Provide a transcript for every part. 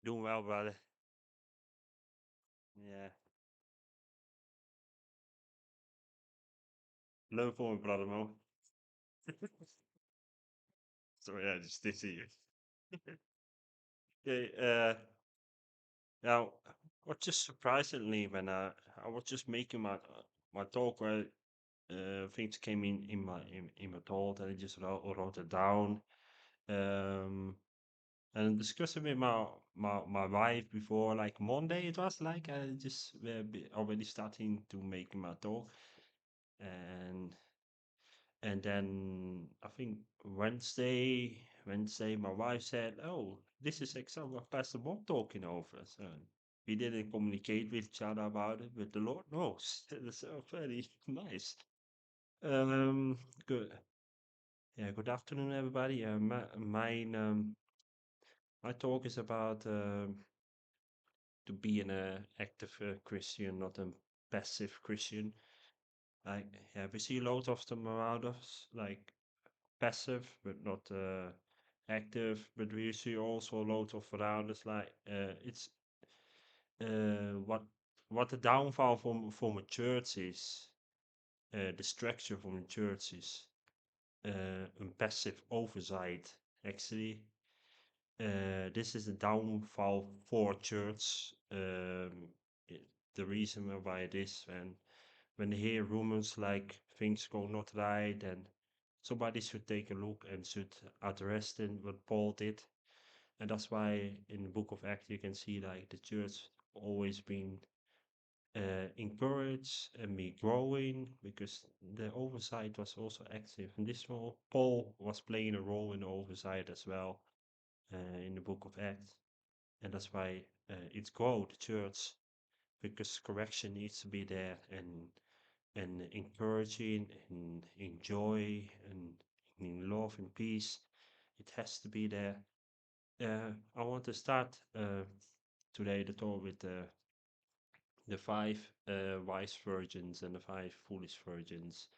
Doing well, brother. Yeah. Learn from me, brother, Mo. So yeah, just this here. Okay, now, what just surprisingly when I was just making my talk where things came in my thought and I just wrote it down. Um, and discussing with my wife before like Monday it was like I just already starting to make my talk and then I think Wednesday, my wife said, "Oh, this is exactly what Pastor Bob talking over." So we didn't communicate with each other about it, but the Lord knows. That's very nice. Um, good. Yeah, good afternoon, everybody. My talk is about to be an active Christian, not a passive Christian. Like, yeah, we see a lot of them around us, like passive but not active. But we see also a lot of around us like it's what the downfall from a church is. The structure from a church is a passive oversight. Actually, this is the downfall for church. The reason why it is when they hear rumors like things go not right and somebody should take a look and should address them what Paul did. And that's why in the book of Acts you can see like the church always been encouraged and be growing because the oversight was also active. And this role, Paul was playing a role in the oversight as well in the book of Acts. And that's why it's grow the church because correction needs to be there and encouraging and in joy and in love and peace. It has to be there. I want to start today the talk with the five wise virgins and the five foolish virgins.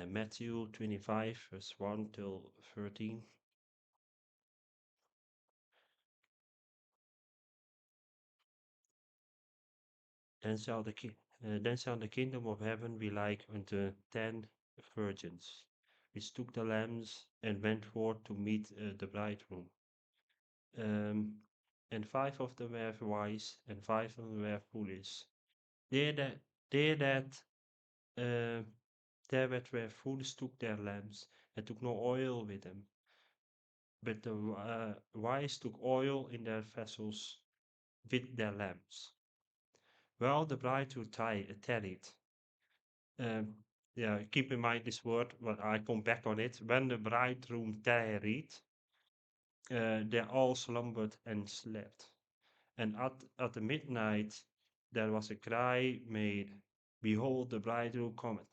Matthew 25, verse 1 till 13. Then shall the kingdom of heaven be like unto 10 virgins, which took the lamps and went forth to meet the bridegroom. Um, and five of them were wise, and five of them were foolish. They that they that uh, there that were foolish took their lamps and took no oil with them, but the wise took oil in their vessels with their lamps. Well, the bridegroom tarried. Um, yeah, keep in mind this word, but I come back on it. When the bridegroom tarried, they all slumbered and slept. And at the midnight there was a cry made, Behold, the bridegroom cometh.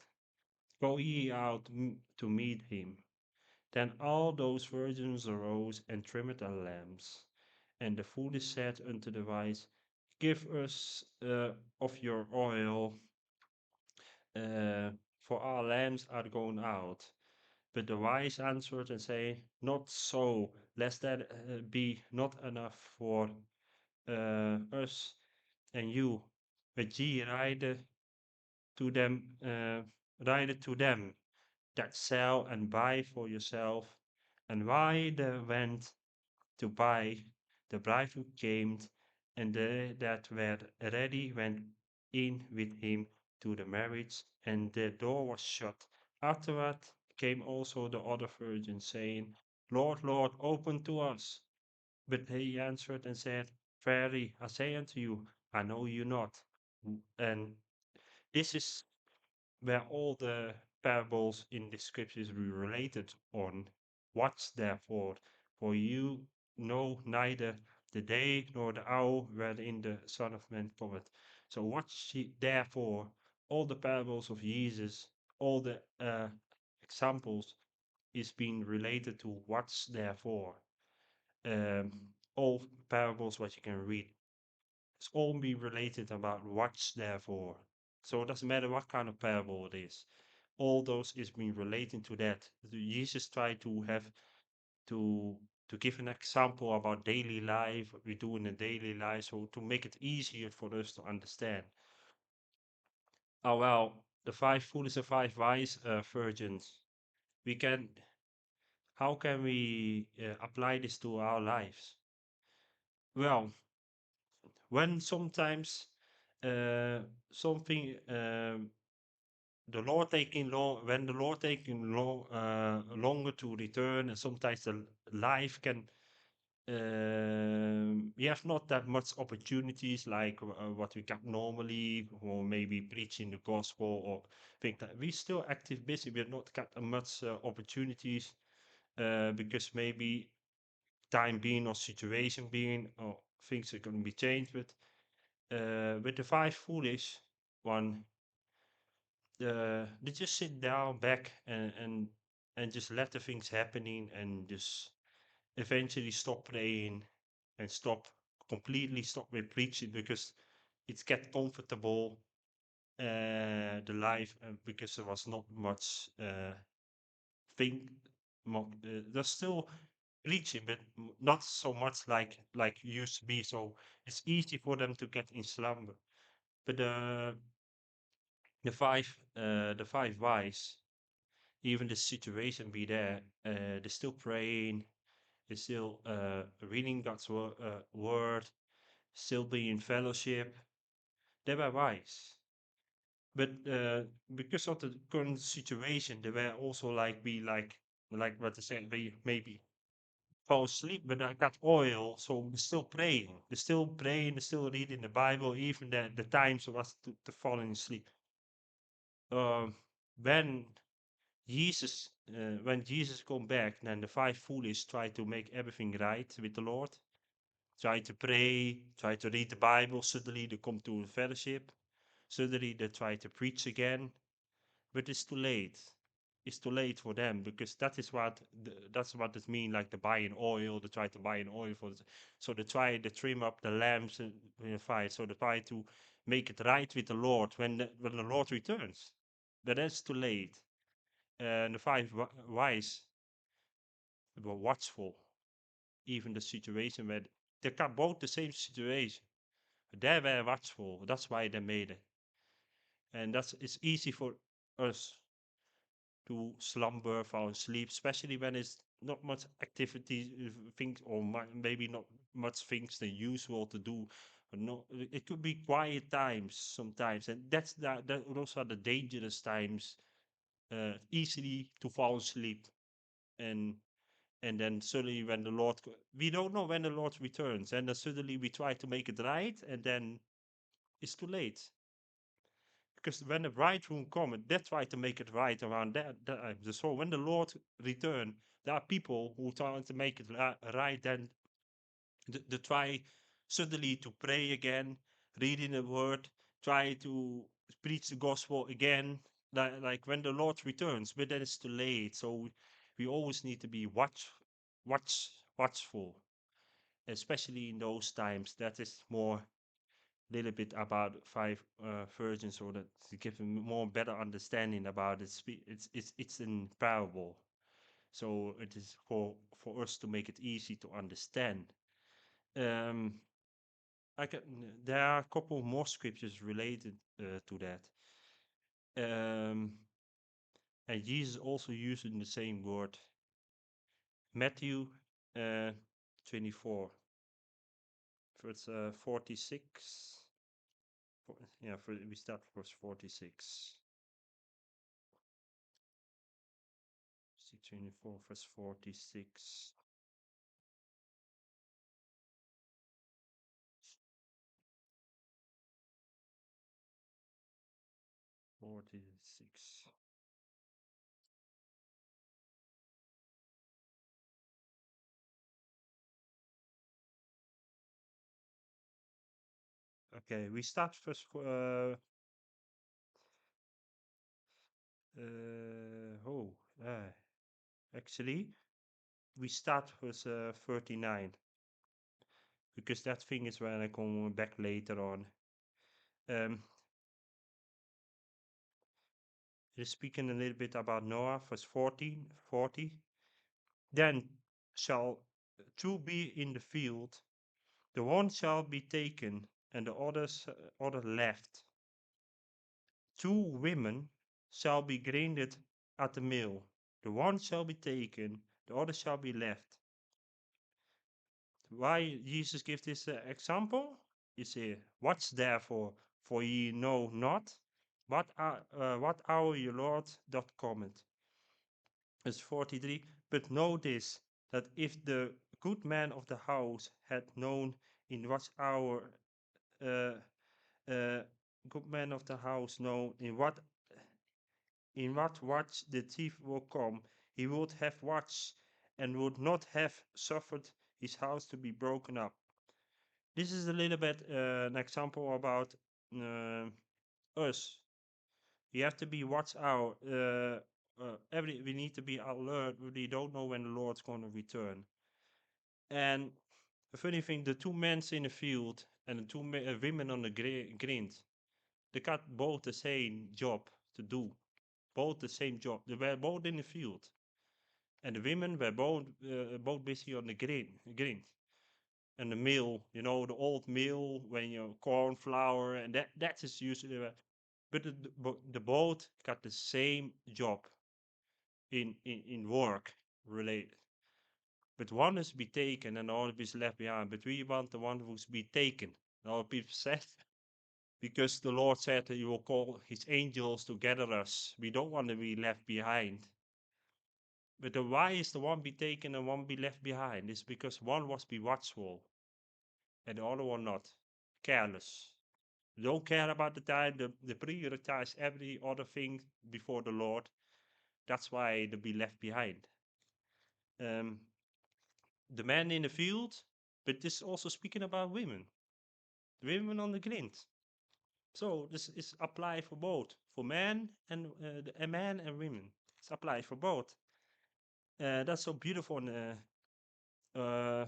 Go ye out to meet him. Then all those virgins arose and trimmed their lamps. And the foolish said unto the wise, Give us of your oil, uh, for our lamps are gone out. But the wise answered and say, Not so, lest there be not enough for us and you. But ye ride to them that sell and buy for yourself. And while they went to buy, the bridegroom came, and they that were ready went in with him to the marriage, and the door was shut. Afterward came also the other virgins, saying, Lord, Lord, open to us. But he answered and said, Verily, I say unto you, I know you not. And this is where all the parables in the scriptures were related on. Watch therefore, for you know neither the day nor the hour wherein the Son of Man cometh. So watch therefore, all the parables of Jesus, all the examples is being related to watch therefore. Um, all parables what you can read, it's all be related about watch therefore. So it doesn't matter what kind of parable it is, all those is being relating to that. Jesus tried to have to to give an example about daily life, what we do in the daily life, so to make it easier for us to understand. Oh well, the five foolish and five wise virgins. We can, how can we apply this to our lives? Well, when sometimes uh, something the Lord taking long when the Lord taking longer to return, and sometimes the life can we have not that much opportunities like what we got normally, or maybe preaching the gospel or think that we still active busy. We're not got much opportunities because maybe time being or situation being or things are going to be changed. But with the five foolish one, they just sit down back and just let the things happening and just eventually stop praying and completely stop with preaching because it get comfortable the life because there was not much thing there's still preaching but not so much like used to be, so it's easy for them to get in slumber. But the five wise, even the situation be there, they're still praying, they're still reading God's word, still be in fellowship. They were wise. But because of the current situation, they were also like what I said, we maybe fall asleep, but I got oil, so we're still praying. They're still praying, they're still reading the Bible, even the times was to falling asleep. Um, when when Jesus come back, then the five foolish try to make everything right with the Lord, try to pray, try to read the Bible. Suddenly they come to a fellowship. Suddenly they try to preach again, but it's too late. It's too late for them because that's what it means. Like the buying oil, they try to buy an oil so they try to trim up the lamps and in a fire. So they try to make it right with the Lord when the Lord returns. But that's too late. And the five wise were watchful, even the situation where they got both the same situation. They were watchful. That's why they made it. And it's easy for us to slumber, fall asleep, especially when it's not much activity, things, or maybe not much things than usual to do. But no, it could be quiet times sometimes, and those are the dangerous times. Easily to fall asleep, and then suddenly when the Lord, we don't know when the Lord returns, and then suddenly we try to make it right, and then it's too late. Because when the bridegroom comes, they try to make it right around that time. So when the Lord return, there are people who try to make it right. Then they try suddenly to pray again, reading the word, try to preach the gospel again, like when the Lord returns. But then it's too late. So we always need to be watchful, especially in those times. That is more little bit about five virgins, so that to give them more better understanding about it. It's in parable, so it is for us to make it easy to understand. Um, I can, there are a couple more scriptures related to that. And Jesus also using the same word. Matthew 24, verse 46. Yeah, we start verse 46. 24, verse 46. 46. Okay, we start first. Oh, actually, we start with 39 because that thing is when I come back later on. Um, it is speaking a little bit about Noah, verse 14, 40. Then shall two be in the field, the one shall be taken, and the other left. Two women shall be grinded at the mill, the one shall be taken, the other shall be left. Why Jesus gives this example? You see, watch therefore, for ye know not what hour your Lord doth cometh. Verse 43. But know this, that if the good man of the house had known in what hour, uh, uh, good man of the house know in what watch the thief will come, he would have watched and would not have suffered his house to be broken up. This is a little bit an example about uh, us. We have to be watch out. We need to be alert. We don't know when the Lord's going to return. And the funny thing, the two men in the field and the two women on the grind, they got both the same job to do. Both the same job. They were both in the field, and the women were both busy on the grind. And the mill, the old mill when corn flour, and that is usually but the both got the same job in work related. But one is be taken and the other is left behind. But we want the one who's be taken. All people said, because the Lord said that he will call his angels to gather us. We don't want to be left behind. But the why is the one be taken and one be left behind? It's because one was be watchful and the other one not. Careless. Don't care about the time. They prioritize every other thing before the Lord. That's why they be left behind. Um, the man in the field, but this is also speaking about women. The women on the grind. So this is applied for both, for men and a man and women. It's applied for both. That's so beautiful. And, uh,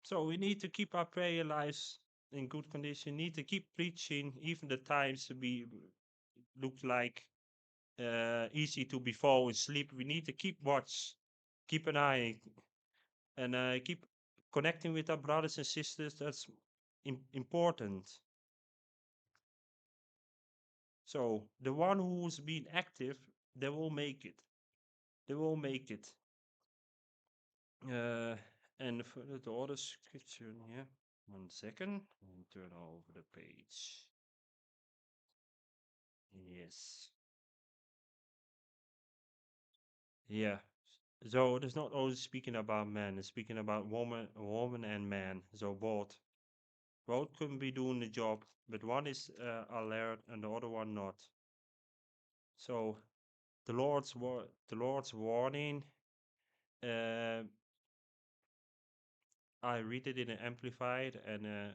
so we need to keep our prayer lives in good condition. Need to keep preaching, even the times we look like easy to be fall asleep. We need to keep watch, keep an eye, and keep connecting with our brothers and sisters. That's important. So the one who's been active, they will make it. They will make it. And for the other scripture here, 1 second, and turn over the page. Yes. Yeah. So it's not only speaking about men, it's speaking about woman and man. So both can be doing the job, but one is alert and the other one not. So the Lord's warning. Uh, I read it in an amplified and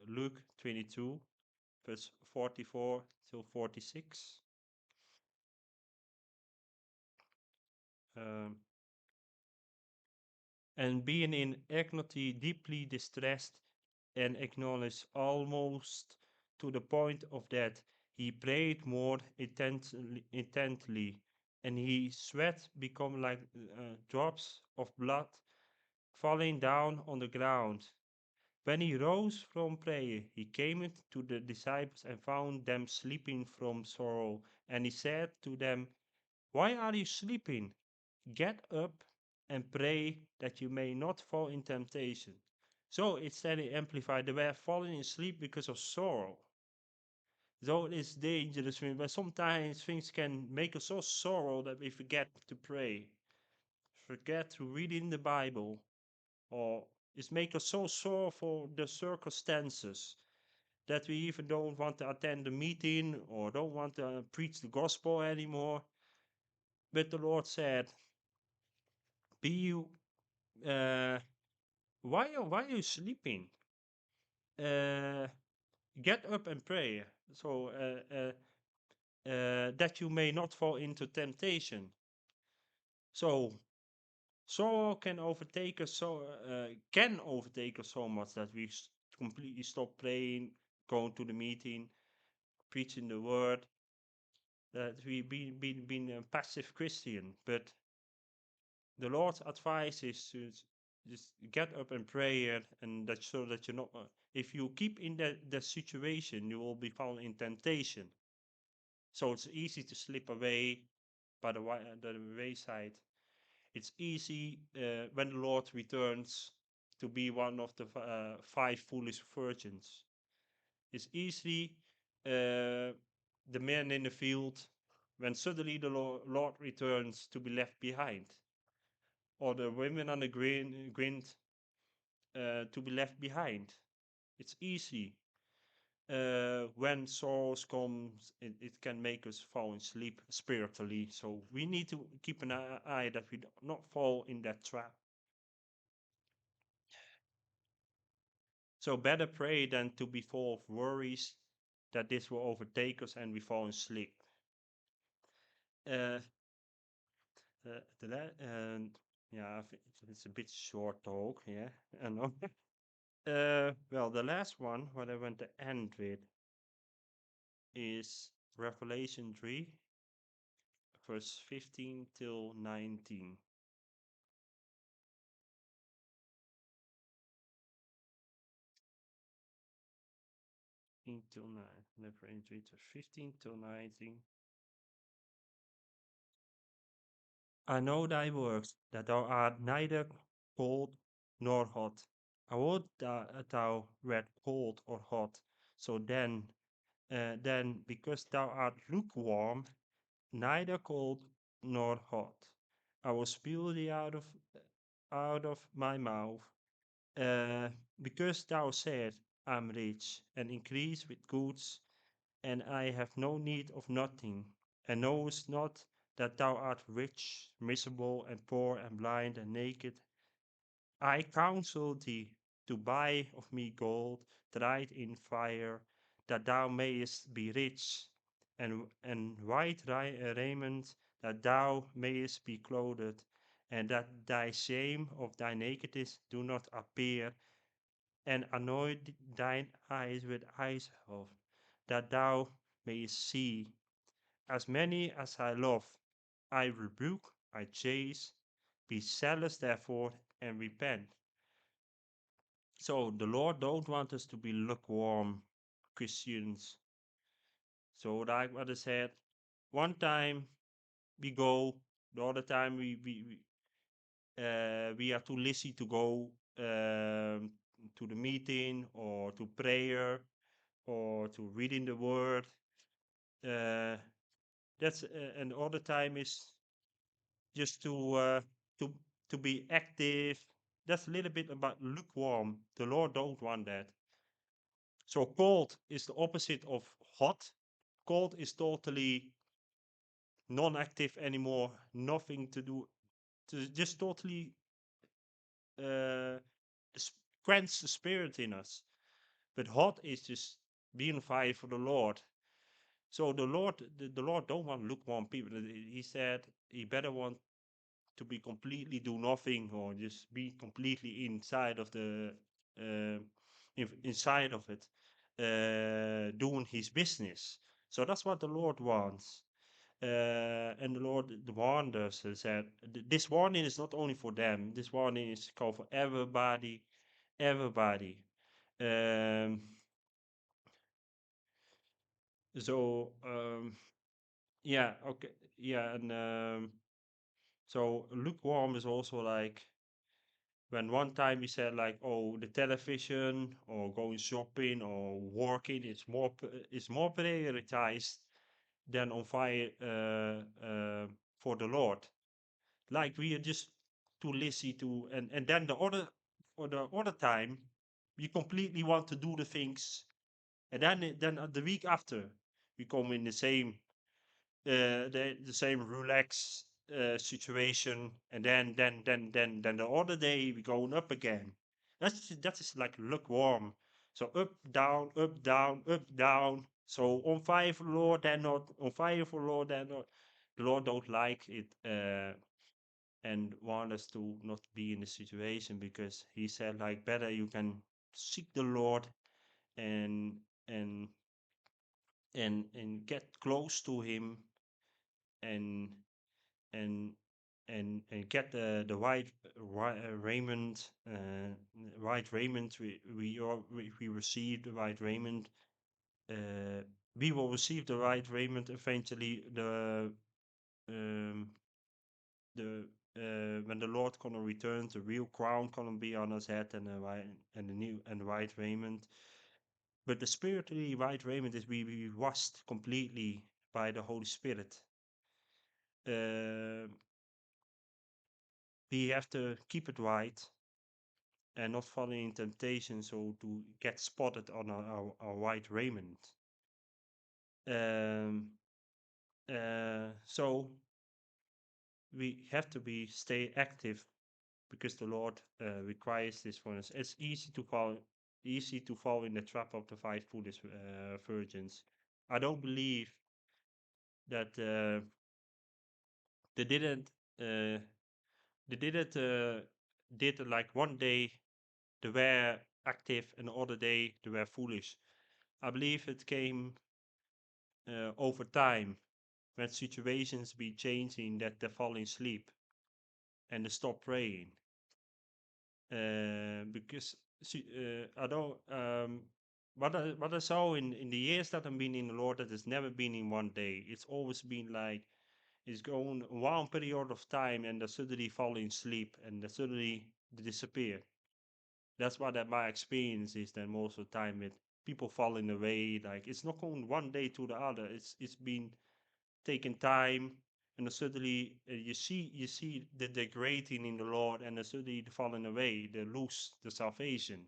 Luke 22, verse 44 till 46. Um, and being in agony, deeply distressed, and acknowledged almost to the point of death, he prayed more intently, and his sweat became like drops of blood falling down on the ground. When he rose from prayer, he came to the disciples and found them sleeping from sorrow. And he said to them, why are you sleeping? Get up and pray that you may not fall in temptation. So it said in Amplified, they were falling asleep because of sorrow. So it is dangerous, but sometimes things can make us so sorrow that we forget to pray, forget to read in the Bible, or it makes us so sore for the circumstances that we even don't want to attend the meeting or don't want to preach the gospel anymore. But the Lord said, be you why are you sleeping? Uh, get up and pray, so that you may not fall into temptation. So sorrow can overtake us so much that we completely stop praying, going to the meeting, preaching the word. That we been a passive Christian, but The Lord's advice is to just get up and pray, and that so that you're not. If you keep in that situation, you will be found in temptation. So it's easy to slip away by the wayside. It's easy when the Lord returns to be one of the five foolish virgins. It's easy the man in the field when suddenly the Lord returns to be left behind, or the women on the grind to be left behind. It's easy. When sorrows comes, it can make us fall asleep spiritually. So we need to keep an eye that we do not fall in that trap. So better pray than to be full of worries that this will overtake us and we fall asleep. Uh, and yeah, I think it's a bit short talk. Yeah, I know. Well, the last one, what I want to end with, is Revelation 3, verse 15 till 19. 15 till 9. Revelation 3, verse 15 till 19. I know thy works, that thou art neither cold nor hot. I would that thou wert cold or hot. So then, because thou art lukewarm, neither cold nor hot, I will spew thee out of my mouth. Uh, because thou said, I am rich, and increase with goods, and I have no need of nothing, and knowest not that thou art rich, miserable, and poor, and blind, and naked. I counsel thee to buy of me gold tried in fire, that thou mayest be rich, and white raiment, that thou mayest be clothed, and that thy shame of thy nakedness do not appear, and anoint thine eyes with eyes of, that thou mayest see. As many as I love, I rebuke, I chase. Be zealous, therefore, and repent. So the Lord don't want us to be lukewarm Christians. So like what I said, one time we go, the other time we are too lazy to go to the meeting or to prayer or to reading the word. Uh, that's and all the time is just to to be active. That's a little bit about lukewarm. The Lord don't want that. So cold is the opposite of hot. Cold is totally non-active anymore, nothing to do, to just totally uh, quench the spirit in us. But hot is just being fire for the Lord. So the Lord don't want lukewarm people. He said he better want to be completely do nothing or just be completely inside of the uh, inside of it, doing his business. So that's what the Lord wants. And the Lord warned us and said, This warning is not only for them. This warning is called for everybody, everybody." Um, so yeah, okay, yeah, and so lukewarm is also like when one time we said like, oh, the television or going shopping or working is more prioritized than on fire for the Lord. Like we are just too lazy to, and then the other time we completely want to do the things, and then the week after we come in the same the same relaxed situation, and then the other day we going up again. That is like lukewarm. So up down up down up down. So on fire for the Lord, then not on fire for the Lord, then not. The Lord don't like it, and want us to not be in the situation, because He said like better you can seek the Lord and and and get close to Him, and and and get the raiment, white raiment. We receive the white raiment. Uh, we will receive the white raiment eventually. Um, the when the Lord gonna return, the real crown gonna be on his head, and the new and white raiment. But the spiritually white raiment is we washed completely by the Holy Spirit. Uh, we have to keep it white and not fall in temptation, so to get spotted on our white raiment. Um, so we have to stay active because the Lord requires this from us. It's easy to fall in the trap of the five foolish virgins. I don't believe that they didn't uh, they didn't did like one day they were active and the other day they were foolish. I believe it came over time when situations be changing that they fall in sleep and they stop praying. Because I don't what I saw in the years that I've been in the Lord, that has never been in one day. It's always been like it's going one period of time and they suddenly fall in sleep and they suddenly disappear. That's what my experience is then most of the time with people falling away. Like it's not going one day to the other. It's been taking time, and then suddenly you see the degrading in the Lord, and then suddenly the falling away, they lose the salvation.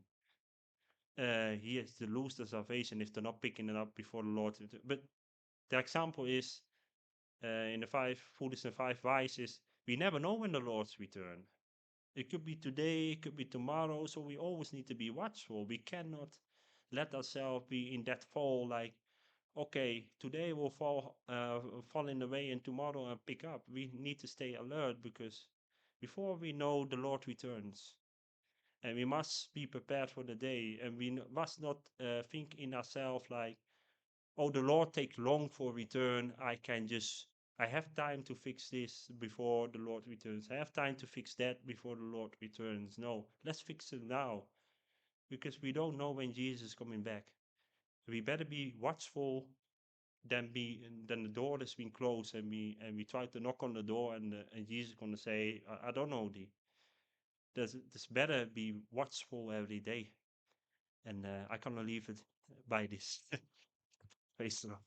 Yes, they lose the salvation if they're not picking it up before the Lord. But the example is in the five foolish and five wise is we never know when the Lord's return. It could be today, it could be tomorrow, so we always need to be watchful. We cannot let ourselves be in that fall like, okay, today we'll fall in the way and tomorrow and pick up. We need to stay alert because before we know the Lord returns, and we must be prepared for the day, and we must not think in ourselves like, oh, the Lord take long for return. I have time to fix this before the Lord returns. I have time to fix that before the Lord returns. No, let's fix it now because we don't know when Jesus is coming back. We better be watchful than the door has been closed and we try to knock on the door and Jesus is gonna say, I don't know thee. This better be watchful every day. And I cannot leave it by this. Praise the Lord.